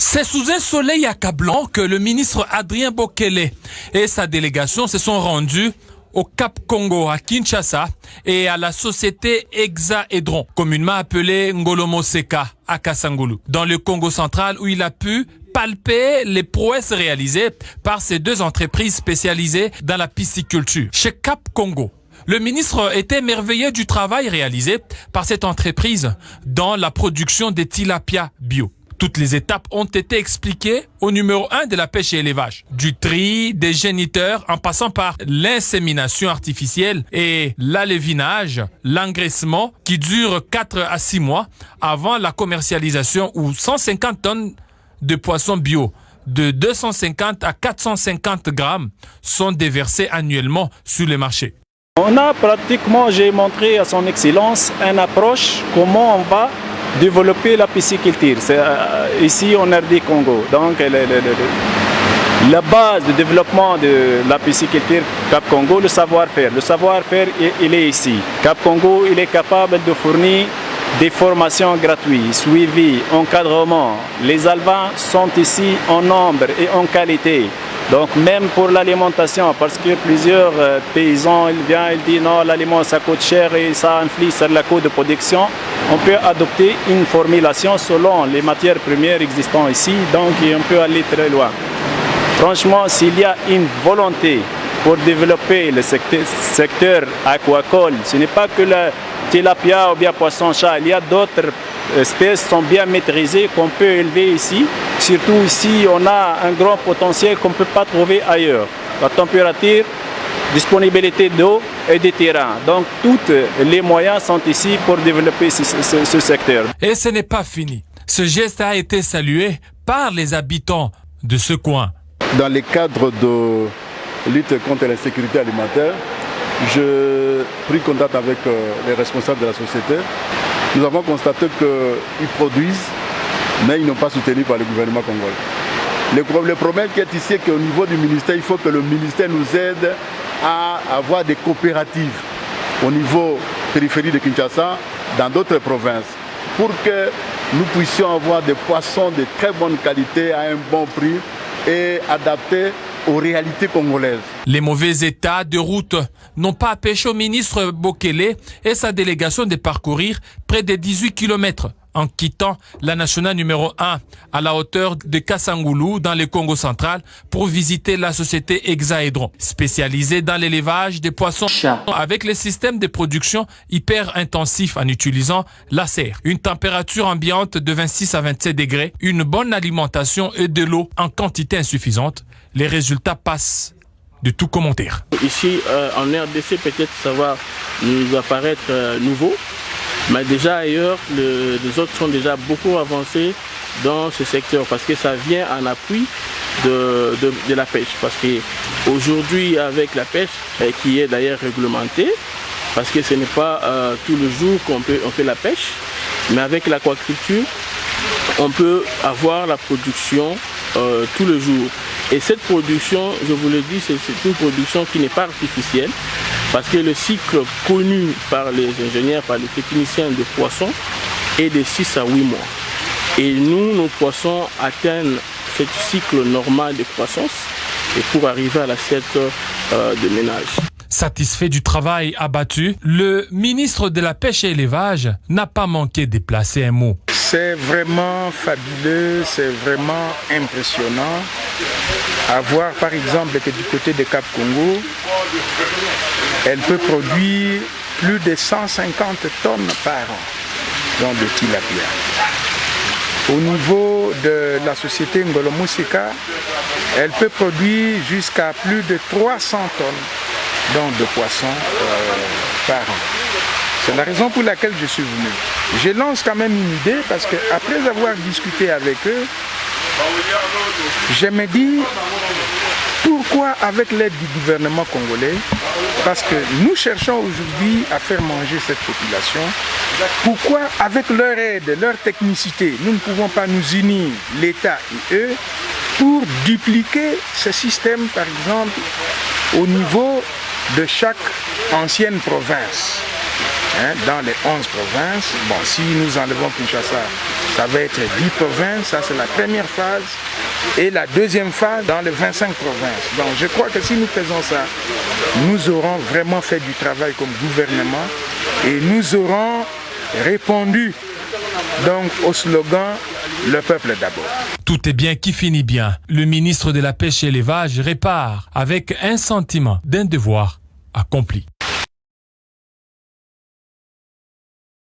C'est sous un soleil accablant que le ministre Adrien Bokele et sa délégation se sont rendus au Cap Congo à Kinshasa et à la société Hexaédron, communément appelée Ngolomoseka à Kasangulu, dans le Congo central où il a pu palper les prouesses réalisées par ces deux entreprises spécialisées dans la pisciculture. Chez Cap Congo, le ministre était émerveillé du travail réalisé par cette entreprise dans la production des tilapia bio. Toutes les étapes ont été expliquées au numéro 1 de la pêche et élevage. Du tri, des géniteurs, en passant par l'insémination artificielle et l'alévinage, l'engraissement qui dure 4 à 6 mois avant la commercialisation où 150 tonnes de poissons bio de 250 à 450 grammes sont déversés annuellement sur les marchés. On a pratiquement, j'ai montré à son excellence une approche comment on va développer la pisciculture. C'est ici en RD Congo. Donc la base de développement de la pisciculture Cap Congo, le savoir-faire. Le savoir-faire, il est ici. Cap Congo, il est capable de fournir des formations gratuites, suivies, encadrement. Les alevins sont ici en nombre et en qualité. Donc même pour l'alimentation, parce que plusieurs paysans ils viennent, ils disent non, l'aliment ça coûte cher et ça influe sur la coût de production, on peut adopter une formulation selon les matières premières existantes ici, donc on peut aller très loin. Franchement, s'il y a une volonté pour développer le secteur aquacole, ce n'est pas que le tilapia ou bien poisson-chat, il y a d'autres espèces qui sont bien maîtrisées qu'on peut élever ici. Surtout ici, on a un grand potentiel qu'on ne peut pas trouver ailleurs. La température, disponibilité d'eau et des terrains. Donc, tous les moyens sont ici pour développer ce secteur. Et ce n'est pas fini. Ce geste a été salué par les habitants de ce coin. Dans le cadre de lutte contre l'insécurité alimentaire, je pris contact avec les responsables de la société. Nous avons constaté qu'ils produisent, mais ils n'ont pas soutenu par le gouvernement congolais. Le problème qui est ici, c'est qu'au niveau du ministère, il faut que le ministère nous aide à avoir des coopératives au niveau périphérique de Kinshasa, dans d'autres provinces, pour que nous puissions avoir des poissons de très bonne qualité à un bon prix et adaptés aux réalités congolaises. Les mauvais états de route n'ont pas empêché au ministre Bokele et sa délégation de parcourir près de 18 km en quittant la nationale numéro 1 à la hauteur de Kasangulu dans le Congo central pour visiter la société Hexaédron, spécialisée dans l'élevage des poissons-chats avec les systèmes de production hyper intensifs en utilisant la serre, une température ambiante de 26 à 27 degrés, une bonne alimentation et de l'eau en quantité insuffisante. Les résultats passent de tout commentaire. Ici, en RDC, peut-être ça va nous apparaître nouveau, mais déjà ailleurs, les autres sont déjà beaucoup avancés dans ce secteur parce que ça vient en appui de la pêche. Parce qu'aujourd'hui, avec la pêche, qui est d'ailleurs réglementée, parce que ce n'est pas tous les jours qu'on fait la pêche, mais avec l'aquaculture, on peut avoir la production tous les jours. Et cette production, je vous le dis, c'est une production qui n'est pas artificielle parce que le cycle connu par les ingénieurs, par les techniciens de poissons est de 6 à 8 mois. Et nous, nos poissons atteignent ce cycle normal de croissance et pour arriver à l'assiette de ménage. Satisfait du travail abattu, le ministre de la Pêche et l'Élevage n'a pas manqué de placer un mot. C'est vraiment fabuleux, c'est vraiment impressionnant à voir par exemple que du côté de Cap Congo, elle peut produire plus de 150 tonnes par an dans le tilapia. Au niveau de la société Ngolomoseka, elle peut produire jusqu'à plus de 300 tonnes de poissons par an. C'est la raison pour laquelle je suis venu. Je lance quand même une idée parce qu'après avoir discuté avec eux, je me dis pourquoi avec l'aide du gouvernement congolais, parce que nous cherchons aujourd'hui à faire manger cette population, pourquoi avec leur aide, leur technicité, nous ne pouvons pas nous unir, l'État et eux, pour dupliquer ce système par exemple au niveau de chaque ancienne province. dans les 11 provinces. Bon, si nous enlevons Kinshasa, ça va être 10 provinces, ça c'est la première phase. Et la deuxième phase dans les 25 provinces. Donc je crois que si nous faisons ça, nous aurons vraiment fait du travail comme gouvernement et nous aurons répondu donc au slogan « Le peuple d'abord ». Tout est bien qui finit bien. Le ministre de la Pêche et l'Élevage répare avec un sentiment d'un devoir accompli.